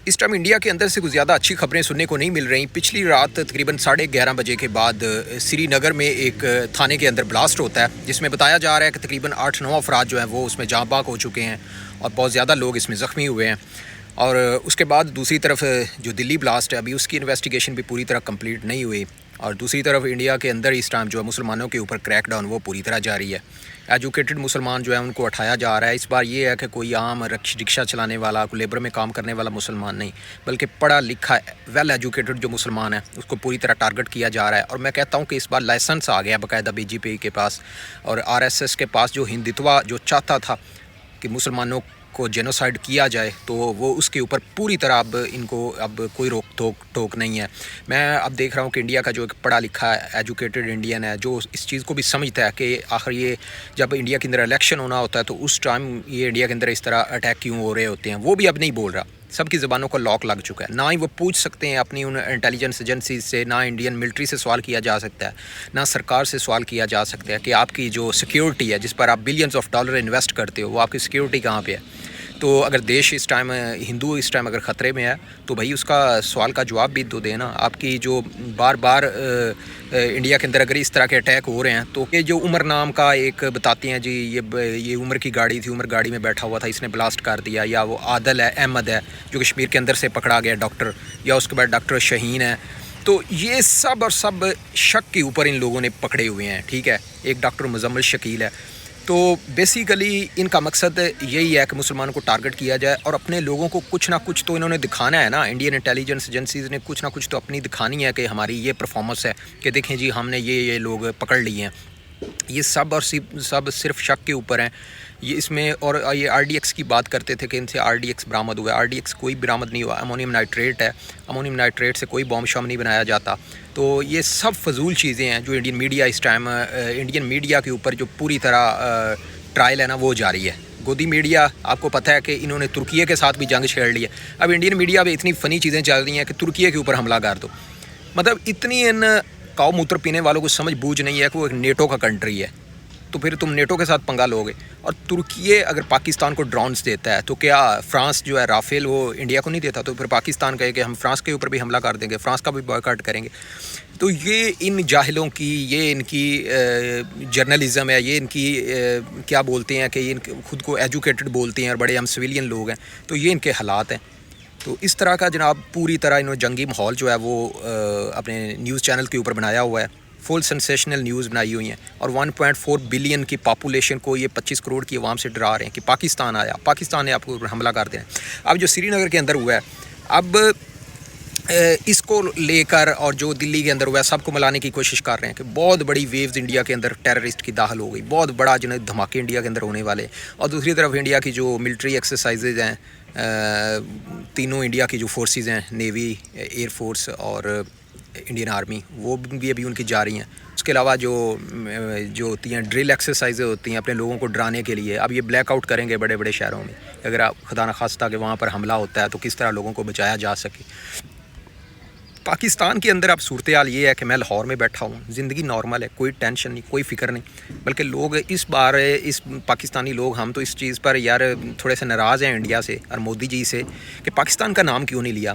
اس time India کے اندر سے کچھ زیادہ اچھی خبریں سننے کو نہیں مل رہی۔ پچھلی رات تقریباً 11:30 بجے کے بعد سری نگر میں ایک تھانے کے اندر بلاسٹ ہوتا ہے، جس میں بتایا جا رہا ہے کہ تقریباً 8-9 افراد جو ہیں وہ اس میں جاں بحق ہو چکے ہیں اور بہت زیادہ لوگ اس میں زخمی ہوئے ہیں۔ اور اس کے بعد دوسری طرف جو دلی بلاسٹ ہے، ابھی اس کی انویسٹیگیشن بھی پوری طرح کمپلیٹ نہیں ہوئی، اور دوسری طرف انڈیا کے اندر اس ٹائم جو ہے مسلمانوں کے اوپر کریک ڈاؤن وہ پوری طرح جاری ہے۔ ایجوکیٹڈ مسلمان جو ہے ان کو اٹھایا جا رہا ہے۔ اس بار یہ ہے کہ کوئی عام رکشہ چلانے والا، کوئی لیبر میں کام کرنے والا مسلمان نہیں، بلکہ پڑھا لکھا ویل ایجوکیٹڈ جو مسلمان ہے اس کو پوری طرح ٹارگٹ کیا جا رہا ہے۔ اور میں کہتا ہوں کہ اس بار لائسنس آ گیا باقاعدہ بی جے پی کے پاس اور RSS کے پاس، جو ہندتوا جو چاہتا تھا کہ مسلمانوں کو جینوسائیڈ کیا جائے، تو وہ اس کے اوپر پوری طرح اب ان کو اب کوئی روک ٹوک نہیں ہے۔ میں اب دیکھ رہا ہوں کہ انڈیا کا جو ایک پڑھا لکھا ایجوکیٹڈ انڈین ہے، جو اس چیز کو بھی سمجھتا ہے کہ آخر یہ جب انڈیا کے اندر الیکشن ہونا ہوتا ہے تو اس ٹائم یہ انڈیا کے اندر اس طرح اٹیک کیوں ہو رہے ہوتے ہیں، وہ بھی اب نہیں بول رہا۔ سب کی زبانوں کو لاک لگ چکا ہے، نہ ہی وہ پوچھ سکتے ہیں اپنی ان انٹیلیجنس ایجنسیز سے، نہ انڈین ملٹری سے سوال کیا جا سکتا ہے، نہ سرکار سے سوال کیا جا سکتا ہے کہ آپ کی جو سیکیورٹی ہے جس پر آپ بلینز آف ڈالر انویسٹ کرتے ہو، وہ آپ کی سیکیورٹی کہاں پہ ہے۔ تو اگر دیش اس ٹائم ہندو اس ٹائم اگر خطرے میں ہے تو بھائی اس کا سوال کا جواب بھی تو دینا۔ آپ کی جو بار بار انڈیا کے اندر اگر اس طرح کے اٹیک ہو رہے ہیں، تو یہ جو عمر نام کا ایک بتاتے ہیں جی یہ عمر کی گاڑی تھی، عمر گاڑی میں بیٹھا ہوا تھا، اس نے بلاسٹ کر دیا، یا وہ عادل ہے، احمد ہے جو کشمیر کے اندر سے پکڑا گیا ڈاکٹر، یا اس کے بعد ڈاکٹر شہین ہے، تو یہ سب اور سب شک کے اوپر ان لوگوں نے پکڑے ہوئے ہیں، ٹھیک ہے۔ ایک ڈاکٹر مزمل شکیل ہے۔ تو بیسیکلی ان کا مقصد یہی ہے کہ مسلمانوں کو ٹارگٹ کیا جائے، اور اپنے لوگوں کو کچھ نہ کچھ تو انہوں نے دکھانا ہے نا۔ انڈین انٹیلیجنس ایجنسیز نے کچھ نہ کچھ تو اپنی دکھانی ہے کہ ہماری یہ پرفارمنس ہے کہ دیکھیں جی ہم نے یہ لوگ پکڑ لیے ہیں۔ یہ سب اور سب صرف شک کے اوپر ہیں یہ اس میں۔ اور یہ RDX کی بات کرتے تھے کہ ان سے RDX برآمد ہوا ہے، RDX کوئی برآمد نہیں ہوا، امونیم نائٹریٹ ہے، امونیم نائٹریٹ سے کوئی بام شام نہیں بنایا جاتا۔ تو یہ سب فضول چیزیں ہیں جو انڈین میڈیا اس ٹائم انڈین میڈیا کے اوپر جو پوری طرح ٹرائل ہے نا وہ جاری ہے۔ گودی میڈیا آپ کو پتہ ہے کہ انہوں نے ترکیے کے ساتھ بھی جنگ چھیڑ لی ہے۔ اب انڈین میڈیا پہ اتنی فنی چیزیں چل رہی ہیں کہ ترکیے کے اوپر حملہ کر دو، مطلب اتنی ان کاؤ موتر پینے والوں کو سمجھ بوجھ نہیں ہے کہ وہ ایک نیٹو کا کنٹری ہے، تو پھر تم نیٹو کے ساتھ پنگا لو گے۔ اور ترکیے اگر پاکستان کو ڈرونز دیتا ہے تو کیا فرانس جو ہے رافیل وہ انڈیا کو نہیں دیتا؟ تو پھر پاکستان کہے کہ ہم فرانس کے اوپر بھی حملہ کر دیں گے، فرانس کا بھی بائیکاٹ کریں گے۔ تو یہ ان جاہلوں کی، یہ ان کی جرنلزم ہے، یہ ان کی کیا بولتے ہیں کہ یہ خود کو ایجوکیٹڈ بولتے ہیں اور بڑے ہم سویلین لوگ ہیں، تو یہ ان کے حالات ہیں۔ تو اس طرح کا جناب پوری طرح انہوں نے جنگی ماحول جو ہے وہ اپنے نیوز چینل کے اوپر بنایا ہوا ہے، فل سنسیشنل نیوز بنائی ہوئی ہیں، اور 1.4 بلین کی پاپولیشن کو یہ 25 کروڑ کی عوام سے ڈرا رہے ہیں کہ پاکستان آیا، پاکستان نے آپ کو حملہ کر دیا۔ اب جو سری نگر کے اندر ہوا ہے، اب اس کو لے کر اور جو دلی کے اندر ہوا ہے سب کو ملانے کی کوشش کر رہے ہیں کہ بہت بڑی ویوز انڈیا کے اندر ٹیررسٹ کی داخل ہو گئی، بہت بڑا جنہیں دھماکے انڈیا کے اندر ہونے والے۔ اور دوسری طرف انڈیا کی جو ملٹری ایکسرسائزز ہیں، تینوں انڈیا کی جو فورسز ہیں، نیوی، ایئر فورس اور انڈین آرمی، وہ بھی ابھی ان کی جاری ہیں۔ اس کے علاوہ جو ہوتی ہیں ڈرل ایکسرسائزیں ہوتی ہیں اپنے لوگوں کو ڈرانے کے لیے، اب یہ بلیک آؤٹ کریں گے بڑے بڑے شہروں میں، اگر آپ خدا نخواستہ کہ وہاں پر حملہ ہوتا ہے تو کس طرح لوگوں کو بچایا جا سکے۔ پاکستان کے اندر اب صورتحال یہ ہے کہ میں لاہور میں بیٹھا ہوں، زندگی نارمل ہے، کوئی ٹینشن نہیں، کوئی فکر نہیں، بلکہ لوگ اس بار اس پاکستانی لوگ ہم تو اس چیز پر یار تھوڑے سے ناراض ہیں انڈیا سے اور مودی جی سے کہ پاکستان کا نام کیوں نہیں لیا،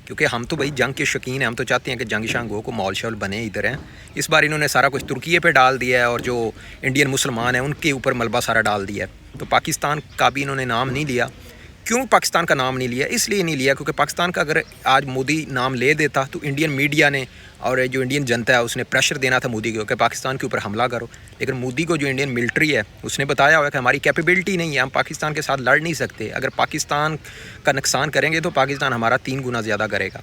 کیونکہ ہم تو بھائی جنگ کے شوقین ہیں، ہم تو چاہتے ہیں کہ جنگ شنگ ہو، کو مال شال بنے ادھر ہیں۔ اس بار انہوں نے سارا کچھ ترکیے پہ ڈال دیا ہے اور جو انڈین مسلمان ہیں ان کے اوپر ملبہ سارا ڈال دیا ہے، تو پاکستان کا بھی انہوں نے نام نہیں لیا۔ کیوں پاکستان کا نام نہیں لیا؟ اس لیے نہیں لیا کیونکہ پاکستان کا اگر آج مودی نام لے دیتا تو انڈین میڈیا نے اور جو انڈین جنتا ہے اس نے پریشر دینا تھا مودی کو کہ پاکستان کے اوپر حملہ کرو، لیکن مودی کو جو انڈین ملٹری ہے اس نے بتایا ہوا کہ ہماری کیپیبلٹی نہیں ہے، ہم پاکستان کے ساتھ لڑ نہیں سکتے، اگر پاکستان کا نقصان کریں گے تو پاکستان ہمارا 3 گنا زیادہ کرے گا۔